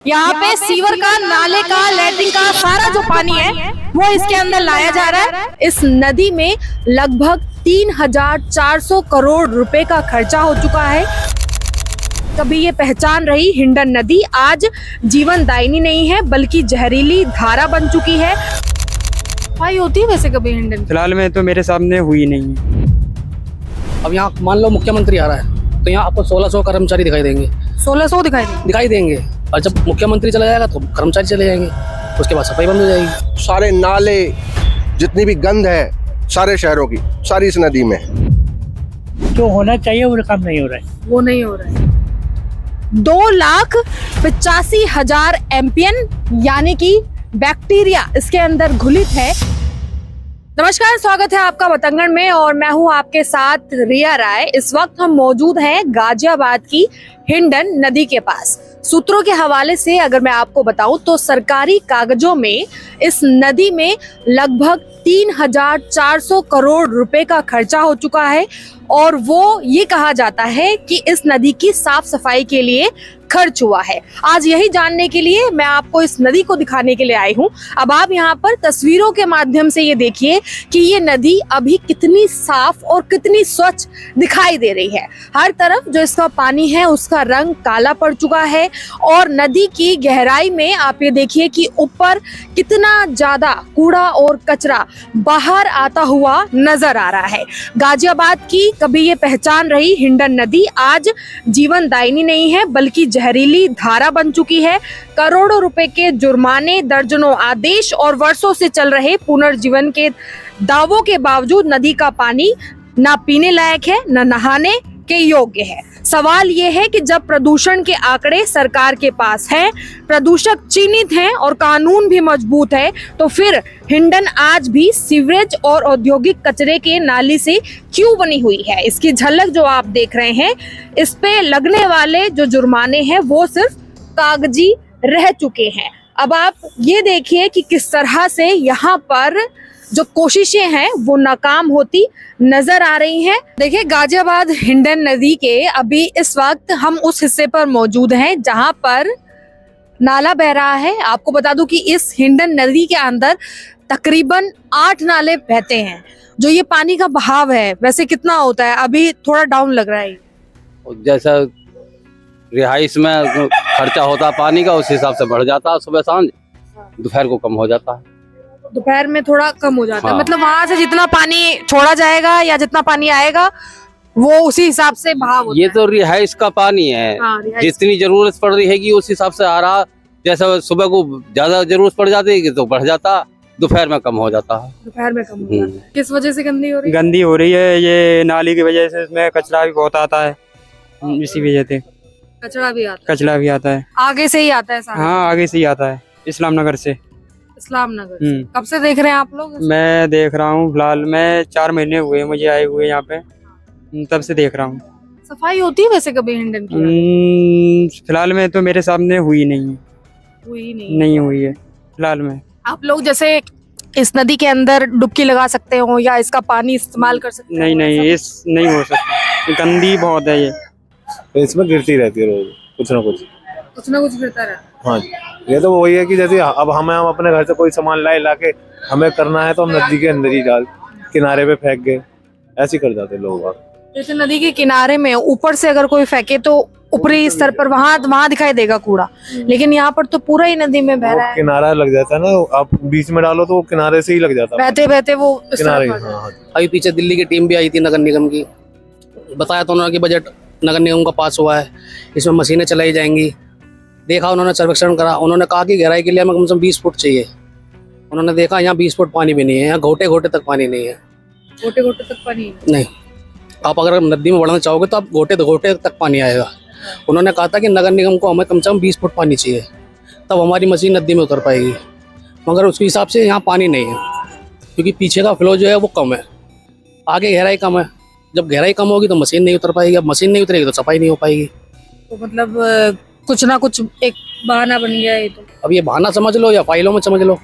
यहाँ पे सीवर का, नाले का, लैट्रिन का सारा जो पानी है वो इसके अंदर लाया जा रहा है। इस नदी में लगभग 3,400 करोड़ रुपए का खर्चा हो चुका है। कभी ये पहचान रही हिंडन नदी आज जीवनदायिनी नहीं है बल्कि जहरीली धारा बन चुकी है। सफाई होती है वैसे कभी हिंडन? फिलहाल में तो मेरे सामने हुई नहीं है। अब यहाँ मान लो मुख्यमंत्री आ रहा है तो यहाँ आपको 1600 कर्मचारी दिखाई देंगे। 1600 दिखाई देंगे और जब मुख्यमंत्री चला जाएगा तो कर्मचारी चले जाएंगे, उसके बाद सफाई बंद हो जाएगी। सारे नाले जितनी भी गंद है सारे शहरों की सारी इस नदी में। जो होना चाहिए वो काम नहीं हो रहा है। वो नहीं हो रहा है। 2,85,000 एम्पियन यानी कि बैक्टीरिया इसके अंदर घुलित है। नमस्कार, स्वागत है आपका वतंगड़ में और मैं हूं आपके साथ रिया राय। इस वक्त हम मौजूद हैं गाजियाबाद की हिंडन नदी के पास। सूत्रों के हवाले से अगर मैं आपको बताऊं तो सरकारी कागजों में इस नदी में लगभग 3,400 करोड़ रुपए का खर्चा हो चुका है और वो ये कहा जाता है कि इस नदी की साफ सफाई के लिए खर्च हुआ है। आज यही जानने के लिए मैं आपको इस नदी को दिखाने के लिए आई हूँ। अब आप यहाँ पर तस्वीरों के माध्यम से ये देखिए कि ये नदी अभी कितनी साफ और कितनी स्वच्छ दिखाई दे रही है। हर तरफ जो इसका पानी है उसका रंग काला पड़ चुका है और नदी की गहराई में आप ये देखिए कि ऊपर कितना ज्यादा कूड़ा और कचरा बाहर आता हुआ नजर आ रहा है। गाजियाबाद की कभी ये पहचान रही हिंडन नदी आज जीवनदायिनी नहीं है बल्कि जहरीली धारा बन चुकी है। करोड़ों रुपए के जुर्माने, दर्जनों आदेश और वर्षों से चल रहे पुनर्जीवन के दावों के बावजूद नदी का पानी ना पीने लायक है ना नहाने के योग्य है। सवाल ये है कि जब प्रदूषण के आंकड़े सरकार के पास हैं, प्रदूषक चिन्हित हैं और कानून भी मजबूत है, तो फिर हिंडन आज भी सीवरेज और औद्योगिक कचरे के नाली से क्यों बनी हुई है? इसकी झलक जो आप देख रहे हैं, इस पे लगने वाले जो जुर्माने हैं वो सिर्फ कागजी रह चुके हैं। अब आप ये देखिए कि किस तरह से यहाँ पर जो कोशिशें हैं वो नाकाम होती नजर आ रही हैं। देखिए, गाजियाबाद हिंडन नदी के अभी इस वक्त हम उस हिस्से पर मौजूद हैं जहां पर नाला बह रहा है। आपको बता दूं कि इस हिंडन नदी के अंदर तकरीबन 8 नाले बहते हैं। जो ये पानी का बहाव है वैसे कितना होता है? अभी थोड़ा डाउन लग रहा है। जैसा रिहाइश में खर्चा होता है पानी का उस हिसाब से बढ़ जाता है, सुबह सांझ, दोपहर को कम हो जाता है। दोपहर में थोड़ा कम हो जाता है। हाँ। मतलब वहां से जितना पानी छोड़ा जाएगा या जितना पानी आएगा वो उसी हिसाब से बहाव होता ये है। तो रिहाइश का पानी है। हाँ, रिहाइश। जितनी जरूरत पड़ रही है उस हिसाब से आ रहा। जैसा सुबह को ज्यादा जरूरत पड़ जाती है तो बढ़ जाता, दोपहर में कम हो जाता है। दोपहर में कम हो जाता है। किस वजह से गंदी हो रही है? गंदी हो रही है ये नाली की वजह से। इसमें कचरा भी बहुत आता है, इसी वजह से कचरा भी आता कचरा भी आता है। है। आगे से ही आता है सारा? हाँ, आगे से ही आता है, इस्लाम नगर से। इस्लाम नगर से। कब से देख रहे हैं आप लोग? मैं देख रहा हूँ, फिलहाल मैं 4 महीने हुए मुझे आए हुए यहाँ पे, तब से देख रहा हूँ। सफाई होती है वैसे कभी हिंडन की? फिलहाल में तो मेरे सामने हुई नहीं है। हुई नहीं हुई है फिलहाल में। आप लोग जैसे इस नदी के अंदर डुबकी लगा सकते हो या इसका पानी इस्तेमाल कर सकते हो? नहीं, इस नहीं हो सकता, गंदी बहुत है ये। इसमें गिरती रहती है रोज कुछ ना कुछ गिरता रहता है। हाँ, ये तो वही है कि जैसे अब हम अपने घर से कोई सामान लाके हमें करना है तो हम नदी के अंदर ही डाल किनारे पे फेंक गए, ऐसे कर जाते लोग। जैसे नदी के किनारे में ऊपर से अगर कोई फेंके तो ऊपरी स्तर पर वहाँ दिखाई देगा कूड़ा, लेकिन यहाँ पर तो पूरा ही नदी में बह रहा है। किनारा लग जाता है ना, आप बीच में डालो तो वो किनारे से ही लग जाता है, बहते बहते वो इस किनारे। तरफ आ जाता है। हाँ। अभी पीछे दिल्ली की टीम भी आई थी नगर निगम की, बताया तो उन्होंने कि बजट नगर निगम का पास हुआ है, इसमें मशीनें चलाई जाएंगी। देखा, उन्होंने सर्वेक्षण करा, उन्होंने कहा कि गहराई के लिए हमें कम से कम 20 फुट चाहिए। उन्होंने देखा यहाँ 20 फुट पानी भी नहीं है, यहाँ घोटे घोटे तक पानी नहीं है। घोटे घोटे तक पानी नहीं, आप अगर नदी में बढ़ना चाहोगे तो आप घोटे घोटे तक पानी आएगा। उन्होंने कहा था कि नगर निगम को हमें कम से कम 20 फुट पानी चाहिए, तब हमारी मशीन नदी में उतर पाएगी, मगर उसके हिसाब से यहाँ पानी नहीं है क्योंकि पीछे का फ्लो जो है वो कम है, आगे गहराई कम है। जब गहराई कम होगी तो मशीन नहीं उतर पाएगी, अब मशीन नहीं उतरेगी तो सफाई नहीं हो पाएगी। तो मतलब कुछ ना कुछ एक बहाना बन गया है। तो अब ये बहाना समझ लो या फाइलों में समझ लो,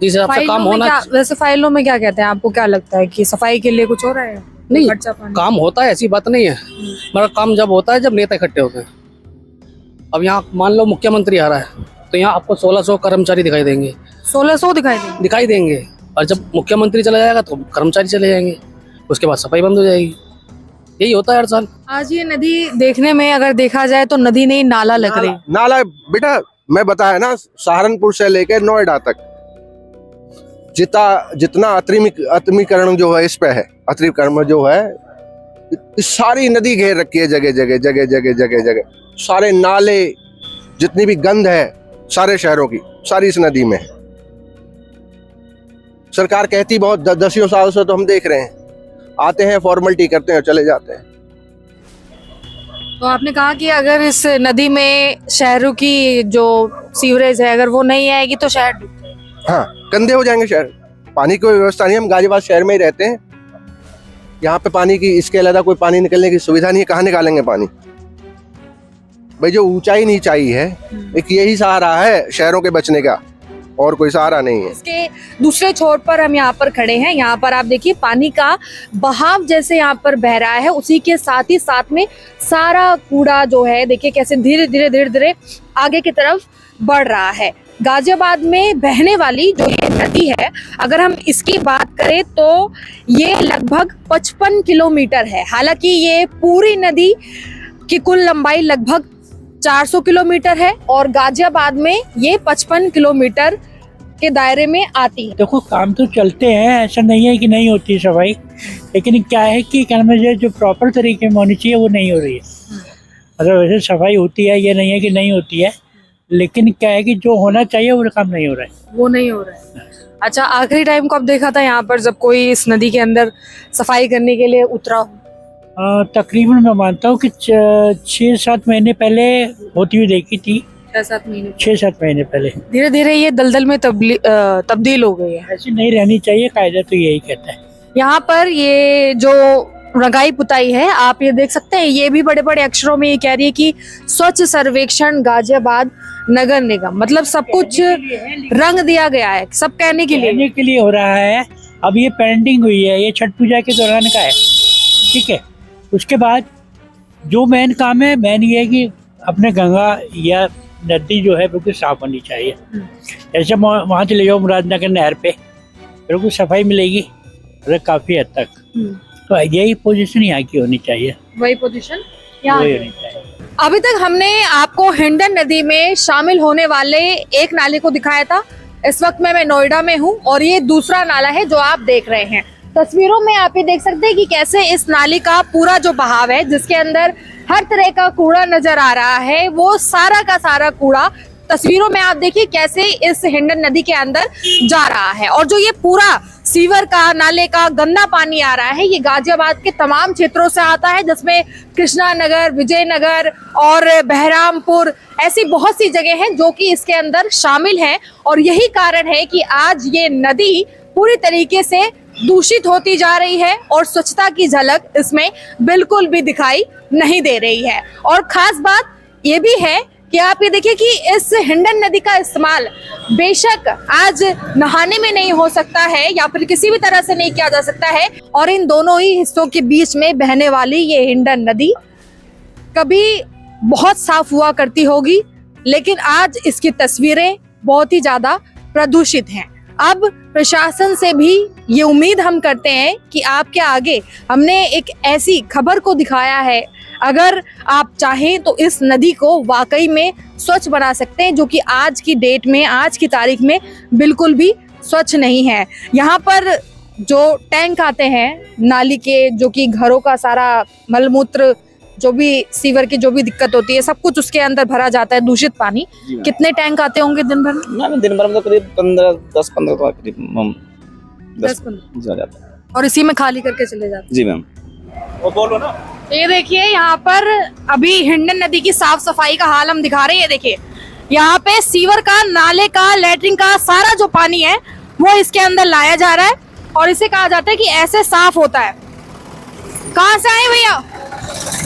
जिस हिसाब से काम होना। वैसे फाइलों में क्या कहते हैं? आपको क्या लगता है कि सफाई के लिए कुछ हो रहा है? नहीं, खर्चा पानी काम होता है, ऐसी बात नहीं है, मगर काम जब होता है जब नेता इकट्ठे होते हैं। अब यहाँ मान लो मुख्यमंत्री आ रहा है तो यहाँ आपको 1600 कर्मचारी दिखाई देंगे 1600 दिखाई देंगे। और जब मुख्यमंत्री चला जाएगा तो कर्मचारी चले जाएंगे, उसके बाद सफाई बंद हो जाएगी। यही होता है हर साल। आज ये नदी देखने में अगर देखा जाए तो नदी नहीं नाला लग रही। नाला बेटा, मैं बताया ना, सहारनपुर से लेकर नोएडा तक जितना अतिक्रमण जो है इस पे है, अतिक्रमण जो है, सारी नदी घेर रखी है, जगह जगह जगह जगह जगह जगह। सारे नाले, जितनी भी गंद है सारे शहरों की, सारी इस नदी में है। सरकार कहती बहुत 10 साल से तो हम देख रहे हैं, आते हैं फॉर्मेलिटी करते हैं चले जाते हैं। तो आपने कहा कि अगर इस नदी में शहरों की जो सीवरेज है अगर वो नहीं आएगी तो शहर डूब जाएगा। हाँ, गंदे हो जाएंगे शहर, पानी की व्यवस्था नहीं। हम गाजियाबाद शहर में ही रहते हैं, यहाँ पे पानी की इसके अलावा कोई पानी निकलने की सुविधा नहीं है। कहाँ निकालेंगे पानी भाई? जो ऊंचाई नीचाई है, एक यही सहारा है शहरों के बचने का, और कोई सहारा नहीं है। इसके दूसरे छोर पर हम यहाँ पर खड़े हैं। यहाँ पर आप देखिए पानी का बहाव जैसे यहाँ पर बह रहा है, उसी के साथ ही साथ में सारा कूड़ा जो है देखिए कैसे धीरे धीरे आगे की तरफ बढ़ रहा है। गाजियाबाद में बहने वाली जो ये नदी है, अगर हम इसकी बात करें तो ये लगभग 55 किलोमीटर है। हालांकि ये पूरी नदी की कुल लंबाई लगभग 400 किलोमीटर है और गाजियाबाद में ये 55 किलोमीटर के दायरे में आती है। देखो काम तो चलते हैं, ऐसा नहीं है कि नहीं होती सफाई, लेकिन क्या है कि क्या नाम है, जो प्रॉपर तरीके में होनी चाहिए वो नहीं हो रही है। मतलब वैसे सफाई होती है, ये नहीं है कि नहीं होती है, लेकिन क्या है कि जो होना चाहिए वो काम नहीं हो रहा है। वो नहीं हो रहा है। अच्छा, आखिरी टाइम कब देखा था यहाँ पर जब कोई इस नदी के अंदर सफाई करने के लिए उतरा हो? तकरीबन मैं मानता हूँ कि 6-7 महीने पहले होती हुई देखी थी। 6-7 महीने पहले। धीरे धीरे ये दलदल में तब्दील हो गई है। ऐसी नहीं रहनी चाहिए, कायदा तो यही कहता है। यहाँ पर ये जो रंगाई पुताई है आप ये देख सकते हैं, ये भी बड़े बड़े अक्षरों में ये कह रही है कि स्वच्छ सर्वेक्षण गाजियाबाद नगर निगम। मतलब सब कुछ रंग दिया गया है, सब कहने के लिए हो रहा है। अब ये पेंडिंग हुई है, ये छठ पूजा के दौरान का है, ठीक है। उसके बाद जो मेन काम है, मेन ये है कि अपने गंगा या नदी जो है बिल्कुल साफ होनी चाहिए। जैसे वहाँ चले जाओ मुरादनगर नहर पे, बिल्कुल सफाई मिलेगी काफी हद तक। तो यही पोजीशन यहाँ की होनी चाहिए, वही पोजीशन होनी चाहिए। अभी तक हमने आपको हिंडन नदी में शामिल होने वाले एक नाले को दिखाया था। इस वक्त मैं नोएडा में हूँ और ये दूसरा नाला है जो आप देख रहे हैं। तस्वीरों में आप ये देख सकते हैं कि कैसे इस नाले का पूरा जो बहाव है, जिसके अंदर हर तरह का कूड़ा नजर आ रहा है, वो सारा का सारा कूड़ा तस्वीरों में आप देखिए कैसे इस हिंडन नदी के अंदर जा रहा है। और जो ये पूरा सीवर का, नाले का गंदा पानी आ रहा है, ये गाजियाबाद के तमाम क्षेत्रों से आता है, जिसमें कृष्णा नगर, विजयनगर और बहरामपुर ऐसी बहुत सी जगह हैं जो कि इसके अंदर शामिल हैं। और यही कारण है कि आज ये नदी पूरी तरीके से दूषित होती जा रही है और स्वच्छता की झलक इसमें बिल्कुल भी दिखाई नहीं दे रही है। और खास बात ये भी है कि आप ये देखिए कि इस हिंडन नदी का इस्तेमाल बेशक आज नहाने में नहीं हो सकता है या फिर किसी भी तरह से नहीं किया जा सकता है, और इन दोनों ही हिस्सों के बीच में बहने वाली ये हिंडन नदी कभी बहुत साफ हुआ करती होगी, लेकिन आज इसकी तस्वीरें बहुत ही ज्यादा प्रदूषित हैं। अब प्रशासन से भी ये उम्मीद हम करते हैं कि आपके आगे हमने एक ऐसी खबर को दिखाया है, अगर आप चाहें तो इस नदी को वाकई में स्वच्छ बना सकते हैं, जो कि आज की डेट में, आज की तारीख में बिल्कुल भी स्वच्छ नहीं है। यहाँ पर जो टैंक आते हैं नाली के, जो कि घरों का सारा मलमूत्र, जो भी सीवर की जो भी दिक्कत होती है, सब कुछ उसके अंदर भरा जाता है, दूषित पानी। कितने टैंक आते होंगे दिन भर में? मैम दिन भर में तो करीब 10-15 तो करीब 10-15 जा जाता है, और इसी में खाली करके चले जाते हैं। जी मैम। वो बोलो ना। ये देखिए यहाँ पर अभी हिंडन नदी की साफ सफाई का हाल हम दिखा रहे हैं। देखिए यहाँ पे सीवर का, नाले का, लैट्रिन का सारा जो पानी है वो इसके अंदर लाया जा रहा है और इसे कहा जाता है कि ऐसे साफ होता है। कहाँ से आए भैया,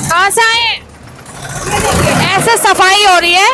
कहाँ से आए? ऐसे सफाई हो रही है।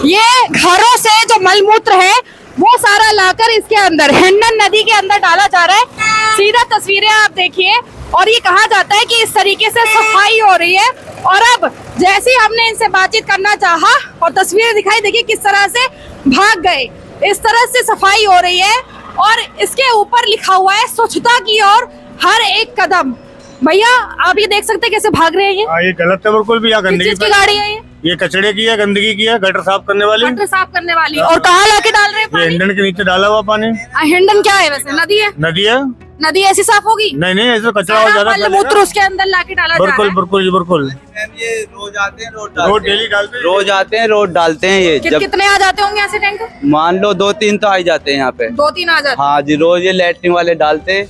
ये घरों से जो मलमूत्र है वो सारा लाकर इसके अंदर हिंडन नदी के अंदर डाला जा रहा है। सीधा तस्वीरें आप देखिए और ये कहा जाता है कि इस तरीके से सफाई हो रही है। और अब जैसे ही हमने इनसे बातचीत करना चाहा और तस्वीरें दिखाई, देखिए किस तरह से भाग गए। इस तरह से सफाई हो रही है और इसके ऊपर लिखा हुआ है स्वच्छता की ओर हर एक कदम। भैया आप ये देख सकते हैं कैसे भाग रहे हैं ये गलत है बिल्कुल भी। यहाँ किस गंदगी चीज की गाड़ी है ये कचड़े की है, गंदगी की है, गटर साफ करने वाली। गटर साफ करने वाली। और कहाँ लाके डाल रहे हैं ये पानी? हिंडन के नीचे डाला हुआ पानी। हिंडन क्या है वैसे? नदी है? नदी है। नदी ऐसी साफ होगी? नहीं नहीं, ऐसे कचरा हो सारा ज्यादा मलमूत्र उसके अंदर लाके डाला जा रहा बिल्कुल है। बिल्कुल जी बिल्कुल। ये रोज आते हैं, रोज डेली डालते हैं। रोज आते हैं, रोज डालते हैं। ये जब कितने आ जाते होंगे ऐसे टैंक? मान लो 2-3 तो आ ही जाते हैं यहाँ पे। 2-3 आ जाते। हाँ जी, रोज ये लैट्रिन वाले डालते हैं।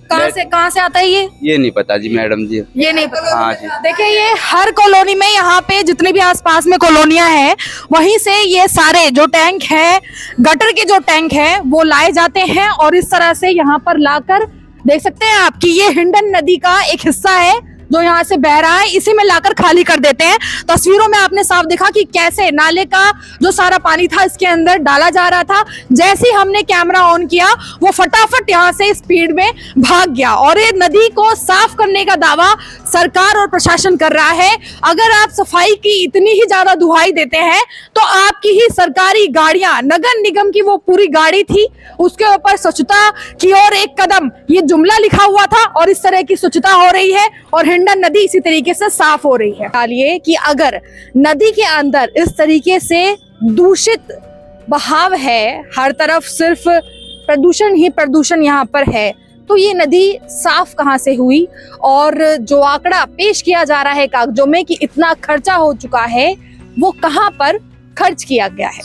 कहाँ से आता है ये नहीं पता जी मैडम जी। ये नहीं पता। हाँ जी। देखिए ये हर कॉलोनी में, यहाँ पे जितने भी आसपास में कॉलोनियां हैं वहीं से ये सारे जो टैंक हैं, गटर के जो टैंक हैं वो लाए जाते हैं और इस तरह से यहाँ पर लाकर देख सकते हैं आप कि ये हिंडन नदी का एक हिस्सा है जो यहाँ से बह रहा है, इसी में लाकर खाली कर देते हैं। तस्वीरों में आपने साफ देखा कि कैसे नाले का जो सारा पानी था इसके अंदर डाला जा रहा था। जैसे ही हमने कैमरा ऑन किया वो फटाफट यहाँ से स्पीड में भाग गया और ये नदी को साफ करने का दावा सरकार और प्रशासन कर रहा है। अगर आप सफाई की इतनी ही ज्यादा दुहाई देते हैं तो आपकी ही सरकारी गाड़ियां, नगर निगम की वो पूरी गाड़ी थी, उसके ऊपर स्वच्छता की ओर एक कदम ये जुमला लिखा हुआ था और इस तरह की स्वच्छता हो रही है और हिंडन नदी इसी तरीके से साफ हो रही है। डालिए कि अगर नदी के अंदर इस तरीके से दूषित बहाव है, हर तरफ सिर्फ प्रदूषण ही प्रदूषण यहाँ पर है, तो ये नदी साफ कहाँ से हुई? और जो आंकड़ा पेश किया जा रहा है कागजों में कि इतना खर्चा हो चुका है, वो कहाँ पर खर्च किया गया है?